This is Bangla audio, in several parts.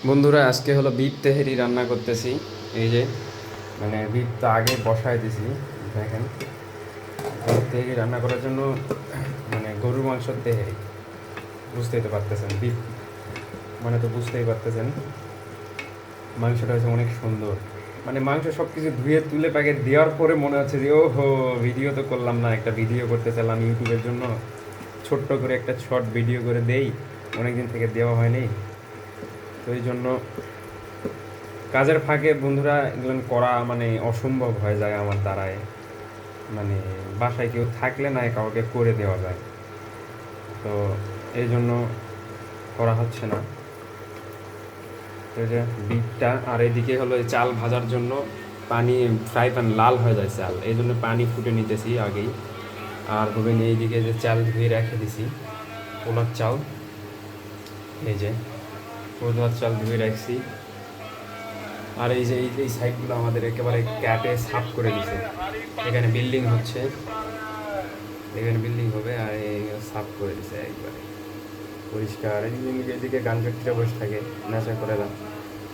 বন্ধুরা আজকে হলো বিফ তেহেরি রান্না করতেছি। এই যে মানে বিফ তো আগে বসায় দিছি। দেখেন তেহেরি রান্না করার জন্য মানে গরুর মাংসের তেহেরি, বুঝতেই তো পারতেছেন। বিফ মানে তো বুঝতেই পারতেছেন মাংসটা হচ্ছে অনেক সুন্দর। মানে মাংস সব কিছু ধুয়ে তুলে প্যাকেট দেওয়ার পরে মনে হচ্ছে যে ও হো, ভিডিও তো করলাম না, একটা ভিডিও করতে চাইলাম ইউটিউবের জন্য, ছোট্ট করে একটা শর্ট ভিডিও করে দেই, অনেক দিন থেকে দেওয়া হয়নি। তো এই জন্য কাজের ফাঁকে বন্ধুরা এগুলো করা মানে অসম্ভব হয়ে যায় আমার দ্বারায়। মানে বাসায় কেউ থাকলে না কাউকে করে দেওয়া যায়, তো এই জন্য করা হচ্ছে না। তো এই যে বিটটা, আর এদিকে হলো এই চাল ভাজার জন্য পানি, ফ্রাই প্যান লাল হয়ে যায় চাল, এই জন্য পানি ফুটে নিতেছি আগেই। আর হবে এইদিকে যে চাল ধুয়ে রেখে দিছি, পোলার চাল, এই যে পোলার চাল ধুয়ে রাখছি। আর এই যে এই সাইডগুলো আমাদের একেবারে ক্যাটে সাফ করে দিছে। এখানে বিল্ডিং হচ্ছে, এখানে বিল্ডিং হবে, আর এই সাফ করে দিছে একবারে পরিষ্কার। এদিকে গান ফ্যাক্টরিটা বসে থাকে, নেশা করে না,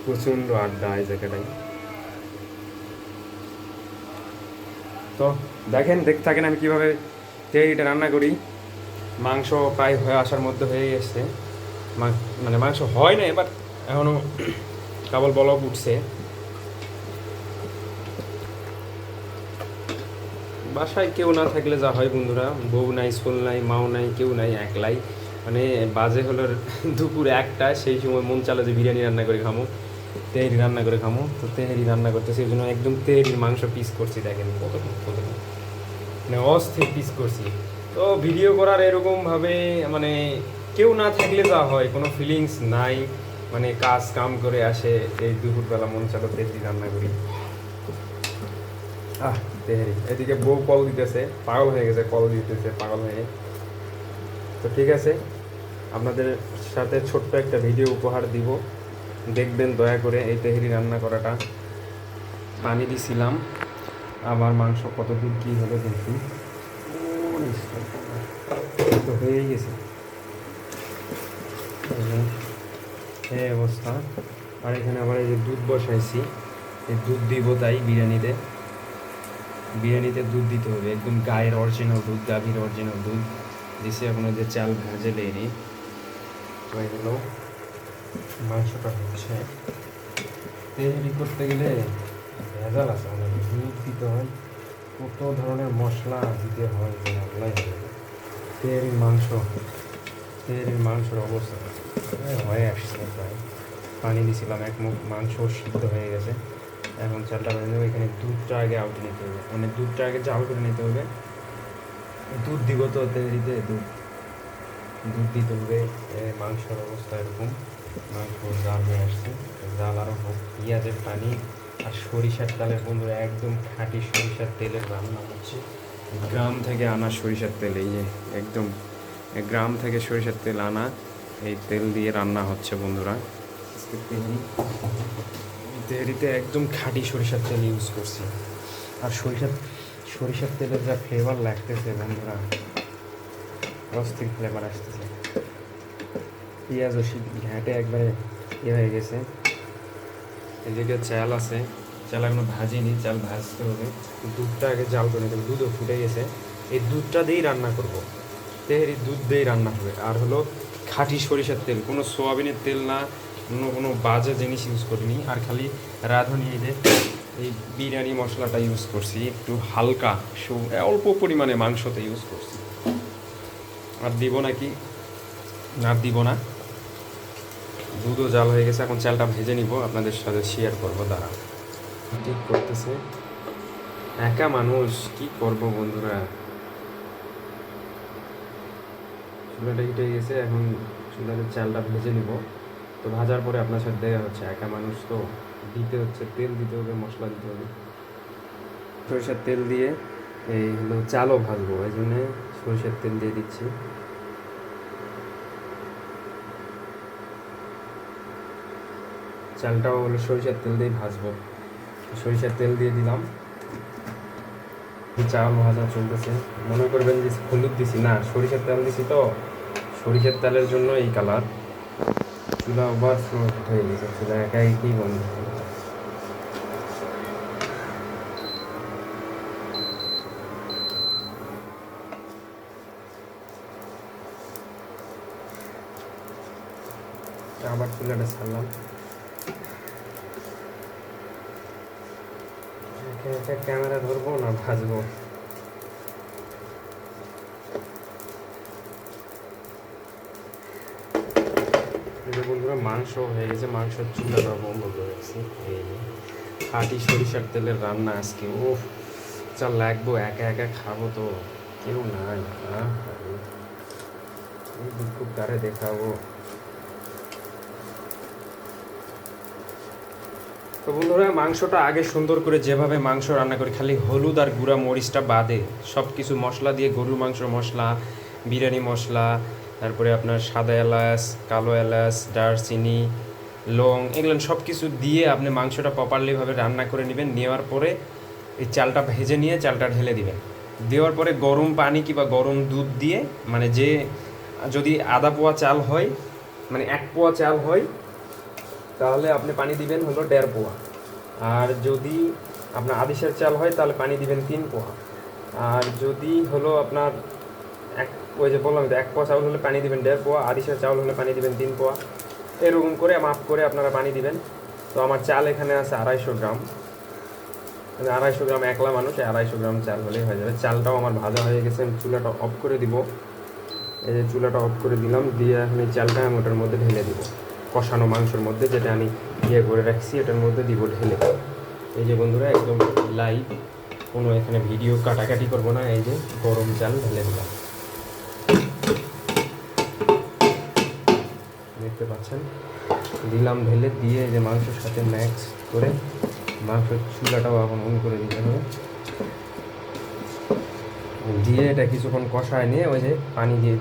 প্রচণ্ড আড্ডা এই জায়গাটায়। তো দেখেন, দেখতে থাকেন আমি কীভাবে তেহারিটা রান্না করি। মাংস প্রায় হয়ে আসার মধ্যে হয়ে গেছে, মানে মাংস হয় না এবার, এখনও কেবল বলক উঠছে। বাসায় কেউ না থাকলে যা হয় বন্ধুরা, বউ নাই, স্কুল নাই, মাও নাই, কেউ নাই, একলাই। মানে বাজে হলো দুপুর একটা, সেই সময় মন চালো যে বিরিয়ানি রান্না করে খামো, তেহেরি রান্না করে খামো। তো তেহেরি রান্না করতেছি, ওই জন্য একদম তেহেরির মাংস পিস করছি, দেখেন কত মানে অস্থির পিস করছি। তো ভিডিও করার এরকমভাবে মানে কেউ না থাকলে যা হয়, কোনো ফিলিংস নাই, মানে কাজ কাম করে আসে, এই দুপুরবেলা মন চালো তেহেরি রান্না করি। তেহেরি, এদিকে বউ কল দিতেছে, পাগল হয়ে গেছে, কল দিতেছে পাগল হয়ে। তো ঠিক আছে, আপনাদের সাথে ছোট্ট একটা ভিডিও উপহার দিব, দেখবেন দয়া করে এই তেহেরি রান্না করাটা। পানি দিছিলাম, আবার মাংস কত দূর কী হলো দেখি। তো হয়েই গেছে এই অবস্থা। আর এখানে আবার এই যে দুধ বসাইছি, এই দুধ দিব, তাই বিরিয়ানিতে দুধ দিতে হবে, একদম গায়ের অরিজিনাল দুধ, গাভীর অরিজিনাল দুধ দিছি। এখন যে চাল ভাজে লেনি হয়ে গেল, মাংসটা হচ্ছে। তেহারি করতে গেলে ভেজাল আছে, অনেক দুধ দিতে হয়, কত ধরনের মশলা দিতে হয় যে আল্লাহ। তেহারির মাংসের অবস্থা হয়ে আসছে প্রায়। পানি দিয়েছিলাম, এক মুখ মাংস সিদ্ধ হয়ে গেছে। এখন চালটা ভেজে দেবো। এখানে দুধটা আগে আউটে নিতে হবে, মানে দুধটা আগে জাল করে নিতে হবে। দুধ দিব তো তেহারিতে, দুধ দিতে হবে। মাংসের অবস্থা এরকম, মাংস জাল হয়ে আসছে, জাল আরও হোক। পেঁয়াজের পানি আর সরিষার তেলের, বন্ধুরা একদম খাঁটি সরিষার তেলের রান্না হচ্ছে, গ্রাম থেকে আনা সরিষার তেল। এই যে একদম গ্রাম থেকে সরিষার তেল আনা, এই তেল দিয়ে রান্না হচ্ছে বন্ধুরা আজকে তেহারি। তেহারিতে একদম খাঁটি সরিষার তেল ইউজ করছি। আর সরিষার তেলের যা ফ্লেভার লাগতেছে বন্ধুরা, অস্থির ফ্লেভার আসতেছে। পেঁয়াজও ঘ্যাঁটে একবারে হয়ে গেছে। এদিকে চাল আছে, চাল এখনো ভাজিনি, চাল ভাজতে হবে। দুধটা আগে জাল করে নিতে হবে, দুধও ফুটে গেছে। এই দুধটা দিয়েই রান্না করব, তেহারি দুধ দিয়েই রান্না হবে। আর হলো খাঁটি সরিষার তেল, কোনো সোয়াবিনের তেল না, কোনো বাজে জিনিস ইউজ করিনি। আর খালি রাঁধুনি এই যে এই বিরিয়ানি মশলাটা ইউজ করছি, একটু হালকা অল্প পরিমাণে মাংসতে ইউজ করছি। আর দিব না। দুধও জাল হয়ে গেছে, এখন চালটা ভেজে নিব, আপনাদের সাথে শেয়ার করবো। দাঁড়া, ঠিক করতেছে, একা মানুষ কি করব বন্ধুরা। চুলাটা হিট হয়ে গেছে, এখন চুলাতে চালটা ভেজে নিব। তো ভাজার পরে আপনার সাথে দেখা হচ্ছে। একা মানুষ তো, দিতে হচ্ছে, তেল দিতে হবে, মশলা দিতে হবে। সরিষার তেল দিয়ে এই হলো চালও ভাজবো, এই জন্যে সরিষার তেল দিয়ে দিচ্ছি। চালটাও হলো সরিষার তেল দিয়ে ভাজবো, সরিষার তেল দিয়ে দিলাম। চাল ভাজা চলতেছে। মনে করবেন যে হলুদ দিছি, না, সরিষার তেল দিছি, তো সরিষার তেলের জন্য এই কালার। চুলা ওভারফ্লো হয়ে গেছে, চুলা একা একই বন্ধ হয়ে গেছে। আবার চুলাটা ছাড়লাম, একা একা ক্যামেরা ধরবো না ভাজবো। বন্ধুরা মাংস হয়ে গেছে, মাংসের চুলাটা বন্ধ করে রাখছি। এই খাঁটি সরিষার তেলের রান্না আজকে, ও যা লাগবো, একা একা খাবো তো কেউ নাই। এই দুঃখ কারে দেখাবো। তো বন্ধুরা মাংসটা আগে সুন্দর করে যেভাবে মাংস রান্না করি, খালি হলুদ আর গুঁড়া মরিচটা বাদে সব কিছু মশলা দিয়ে, গরুর মাংস মশলা, বিরিয়ানি মশলা, তারপরে আপনার সাদা এলাচ, কালো এলাচ, দারচিনি, লং, এগুলো সব কিছু দিয়ে আপনি মাংসটা প্রপারলিভাবে রান্না করে নেবেন। নেওয়ার পরে এই চালটা ভেজে নিয়ে চালটা ঢেলে দিবেন। দেওয়ার পরে গরম পানি কিংবা গরম দুধ দিয়ে, মানে যে যদি আধা পোয়া চাল হয়, মানে 1 পোয়া চাল হয়, তাহলে আপনি পানি দিবেন হলো 1.5 পোয়া। আর যদি আপনার আদিশের চাল হয় তাহলে পানি দিবেন 3 পোয়া। আর যদি হলো আপনার ওই যে বললাম তো 1 পোয়া চাউল হলে পানি দিবেন 1.5 পোয়া, আদিশের চাউল হলে পানি দিবেন 3 পোয়া। এরকম করে মাপ করে আপনারা পানি দিবেন। তো আমার চাল এখানে আছে 250 গ্রাম, মানে 250 গ্রাম, একলা মানুষ 250 গ্রাম চাল হলেই হয়ে যাবে। চালটাও আমার ভাজা হয়ে গেছে, আমি চুলাটা অফ করে দিব। এই যে চুলাটা অফ করে দিলাম, দিয়ে আমি চালটা আমি ওটার মধ্যে ঢেলে দিব, কষানো মাংসের মধ্যে, যেটা আমি করে রাখছি এটার মধ্যে দিব ঢেলে। এই যে বন্ধুরা একদম লাইভ, কোনো এখানে ভিডিও কাটাকাটি করবো না। এই যে গরম চাল ঢেলে দিলাম, দেখতে পাচ্ছেন, দিলাম ঢেলে। দিয়ে এই যে মাংসের সাথে ম্যাক্স করে মাংসের চুলাটাও এখন অন করে দিতে হবে। দিয়ে এটা কিছুক্ষণ কষায় নিয়ে ওই যে পানি দিয়ে,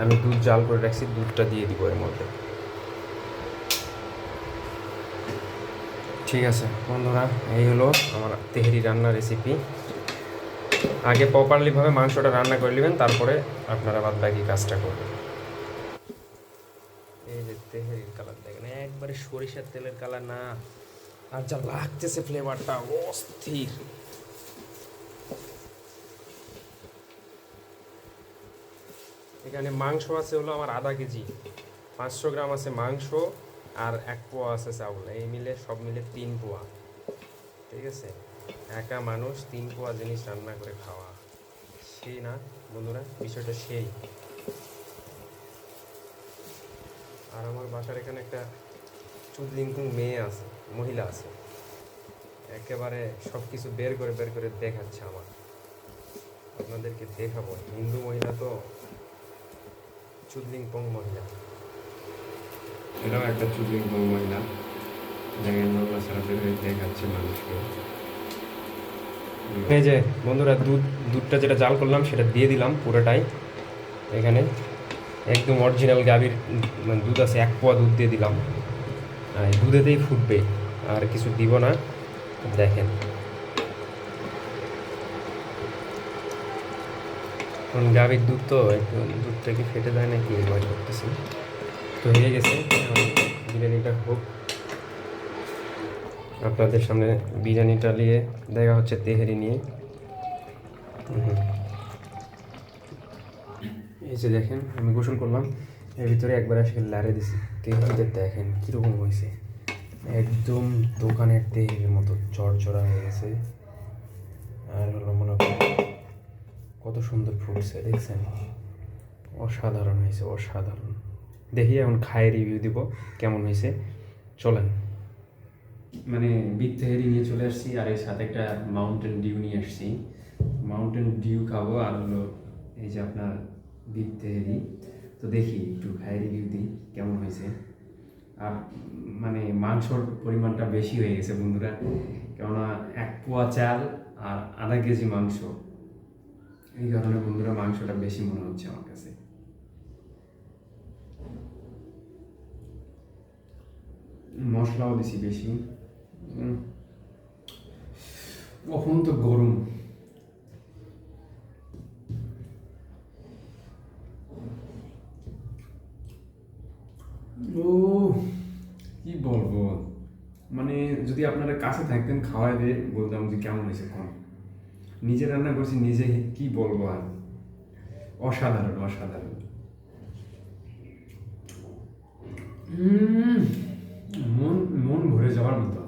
আমি দুধ জাল করে রাখছি, দুধটা দিয়ে দিব এর মধ্যে। ঠিক আছে বন্ধুরা, এই হলো আমার তেহেরি রান্নার রেসিপি। আগে প্রপারলিভাবে মাংসটা রান্না করে নেবেন, তারপরে আপনারা বাদ বাকি কাজটা করবেন। এই যে তেহেরির কালার দেখেন, একবারে সরিষার তেলের কালার না, আর যা লাগতেছে ফ্লেভারটা অস্থির। এখানে মাংস আছে হলো আমার আধা কেজি, 500 গ্রাম আছে মাংস, আর 1 পোয়া আছে চাউল, এই মিলে সব মিলে 3 পোয়া। ঠিক আছে, একা মানুষ 3 পোয়া জিনিস রান্না করে খাওয়া, সেই না বন্ধুরা, বিষয়টা সেই। আর আমার বাসার এখানে একটা চুদলিঙ্কুং মেয়ে আছে, মহিলা আছে, একেবারে সব কিছু বের করে দেখাচ্ছে আমার, আপনাদেরকে দেখাবো। হিন্দু মহিলা তো, চুদলিংপং মহিলা, এটাও একটা চুদলিংপং মহিলা, দেখেন নড়াচড়া করে দেখাচ্ছে মানুষকে। এই যে বন্ধুরা দুধটা যেটা জাল করলাম সেটা দিয়ে দিলাম পুরোটাই এখানে, একদম অরিজিনাল গাভীর মানে দুধ আছে, 1 পোয়া দুধ দিয়ে দিলাম। আর দুধেতেই ফুটবে, আর কিছু দিব না। দেখেন গাভীর দুধ তো একটু দুধটাকে ফেটে যায় নাকি ভয় করতেছি। তো হয়ে গেছে, বিরিয়ানিটা হোক, আপনাদের সামনে বিরিয়ানিটা নিয়ে দেখা হচ্ছে তেহেরি নিয়ে। এই যে দেখেন আমি গোসল করলাম, এর ভিতরে একবার আসে লাড়ে দিছি, তেহেরিটা দেখেন কীরকম হয়েছে, একদম দোকানের তেহেরির মতো চড়চড়া হয়ে গেছে। আর হলো মনে করেন কত সুন্দর ফুটছে, দেখছেন, অসাধারণ হয়েছে, অসাধারণ। দেখি এখন খায় রিভিউ দিব কেমন হয়েছে, চলেন। মানে বিগ তেহেরি নিয়ে চলে আসছি, আর এর সাথে একটা মাউন্টেন ডিউ নিয়ে আসছি, মাউন্টেন ডিউ খাবো। আর হলো এই যে আপনার বিগ তেহেরি, তো দেখি একটু খায় রিভিউ দিই কেমন হয়েছে। আর মানে মাংসর পরিমাণটা বেশি হয়ে গেছে বন্ধুরা, কেননা 1 পোয়া চাল আর আধা কেজি মাংস, এই কারণে বন্ধুরা মাংসটা বেশি মনে হচ্ছে আমার কাছে। মশলাও দিছি বেশি, কখন তো গরম। ও মানে যদি আপনারা কাছে থাকতেন খাওয়াই দিয়ে বলতাম যে কেমন হয়েছে কম। নিজে রান্না করছি, নিজে কি বলবো আর, অসাধারণ অসাধারণ। মন মন ভরে যাওয়ার মতো।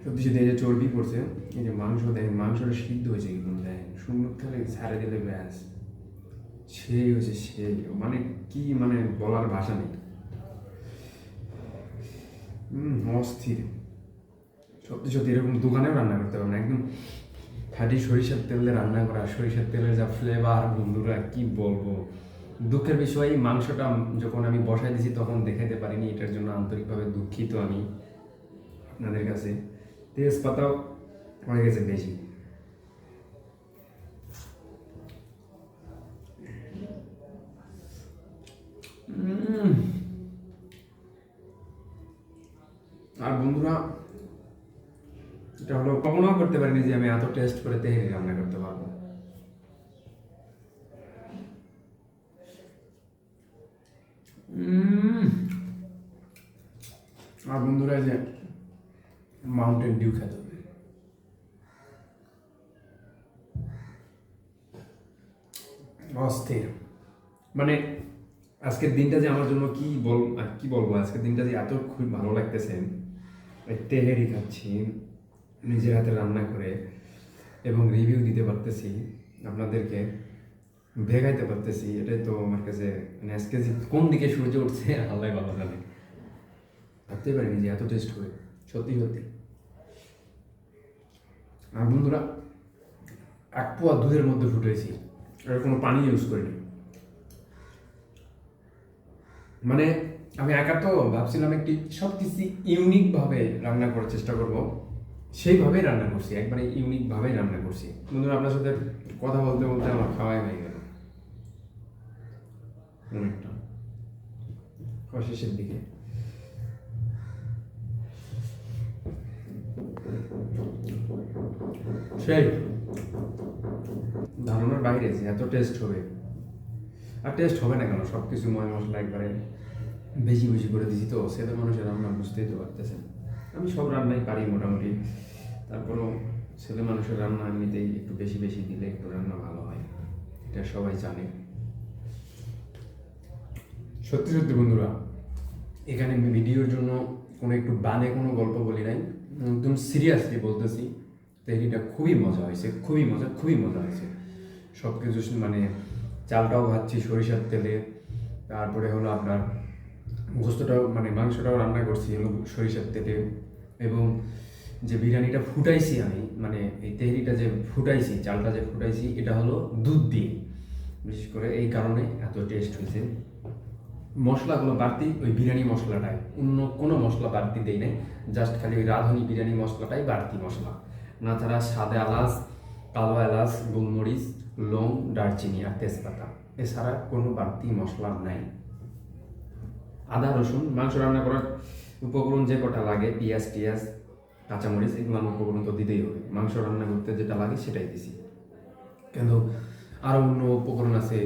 সত্যি সত্যি এই যে চর্বি পড়ছে, এই যে মাংস দেখেন, মাংসটা সিদ্ধ হয়েছে একদম, দেখেন সুন্দর খেলে ছাড়ে দিলে ব্যাস সেই হয়েছে সেই, মানে কি মানে বলার ভাষা নেই। অস্থির। সত্যি সত্যি এরকম দোকানেও রান্না করতে পারবো না, একদম খাঁটি সরিষার তেল দিয়ে রান্না করা, সরিষার তেলের যা ফ্লেভার বন্ধুরা কি বলবো। দুঃখের বিষয় মাংসটা যখন আমি বসাই দিয়েছি তখন দেখাতে পারিনি, এটার জন্য আন্তরিকভাবে দুঃখিত আমি আপনাদের কাছে। তেজপাতাও হয়ে গেছে বেশি। আর বন্ধুরা এটা হলো কখনো করতে পারিনি যে আমি এত টেস্ট করে তেহারি রান্না করতে পারবো। আর বন্ধুরা যে মাউন্টেন ডিউ খেতে হবে, অস্থির। মানে আজকের দিনটা যে আমার জন্য কি বলবো, আজকের দিনটা যে এত খুব ভালো লাগতেছে। তেহেরি খাচ্ছি নিজের হাতে রান্না করে, এবং রিভিউ দিতে পারতেছি আপনাদেরকে, ভেগাইতে পারতেছি। এটাই তো আমার কাছে মানে আজকে যে কোন দিকে সূর্য উঠছে আল্লাহ ভালো জানে। ভাবতেই পারিনি যে এত টেস্ট হবে, সত্যি সত্যি। আর বন্ধুরা 1 পোয়া দুধের মধ্যে ফুটেছি, আর কোনো পানি ইউজ করিনি। মানে আমি একা তো ভাবছিলাম একটি সব কিছু ইউনিকভাবে রান্না করার চেষ্টা করব, সেইভাবেই রান্না করছি, একবারে ইউনিকভাবেই রান্না করছি। বন্ধুরা আপনার সাথে কথা বলতে বলতে আমার খাওয়াই হয়ে গেল অনেকটা শেষের দিকে। সেই ধারণার বাইরে যে এত টেস্ট হবে। আর টেস্ট হবে না কেন, সব কিছু ময় মশলা একবারে বেশি বেশি করে দিছি, তো সে তো মানুষের রান্না বুঝতেই তো পারতেছেন। আমি সব রান্নাই পারি মোটামুটি, তারপরেও ছেলে মানুষের রান্না এমনিতেই একটু বেশি বেশি দিলে একটু রান্না ভালো হয়, এটা সবাই জানে। সত্যি সত্যি বন্ধুরা, এখানে ভিডিওর জন্য কোনো একটু বানে কোনো গল্প বলি নাই, একদম সিরিয়াসলি বলতেছি। তেহরিটা খুবই মজা হয়েছে, খুবই মজা হয়েছে। সব কিছু মানে চালটাও ভাজছি সরিষার তেলে, তারপরে হলো আপনার গোস্তটাও মানে মাংসটাও রান্না করছি হলো সরিষার তেলে, এবং যে বিরিয়ানিটা ফুটাইছি আমি, মানে এই তেহরিটা যে ফুটাইছি, চালটা যে ফুটাইছি, এটা হলো দুধ দিয়ে। বিশেষ করে এই কারণে এত টেস্ট হয়েছে। মশলাগুলো বাড়তি ওই বিরিয়ানি মশলাটাই, অন্য কোনো মশলা বাড়তি দেই নাই, জাস্ট খালি ওই রাঁধুনি বিরিয়ানি মশলাটাই বাড়তি মশলা। তাছাড়া সাদা এলাচ, কালো এলাচ, গোলমরিচ, লং, দারচিনি আর তেজপাতা, এছাড়া কোনো বাড়তি মশলা নাই। আদা রসুন, মাংস রান্না করার উপকরণ যে কটা লাগে, পেঁয়াজ টিয়াজ কাঁচামরিচ, এগুলো উপকরণ তো দিতেই হবে। মাংস রান্না করতে যেটা লাগে সেটাই দিছি, কিন্তু আরও অন্য উপকরণ আছে,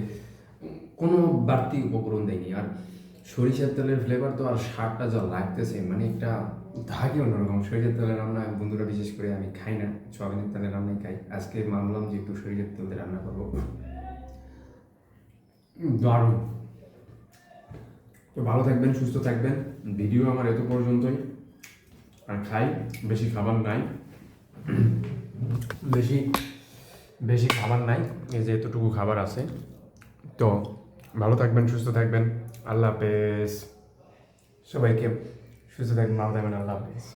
কোনো বাড়তি উপকরণ দেয়নি। আর সরিষার তেলের ফ্লেভার তো আর স্বাদটা যা লাগতেছে, মানে একটা ধাকি অন্যরকম। সরিষার তেলের রান্না বন্ধুরা বিশেষ করে আমি খাই না, সয়াবিনের তেলের রান্নাই খাই। আজকে মানলাম যে একটু সরিষার তেলের রান্না করবো, দারুণ। তো ভালো থাকবেন, সুস্থ থাকবেন। ভিডিও আমার এত পর্যন্তই, আর খাই, বেশি খাবার নাই, বেশি বেশি খাবার নাই, এই যে এতটুকু খাবার আছে। তো ভালো থাকবেন, সুস্থ থাকবেন, আল্লাহ হাফেজ। সবাইকে সুস্থ থাকবেন, ভালো থাকবেন, আল্লাহ হাফেজ।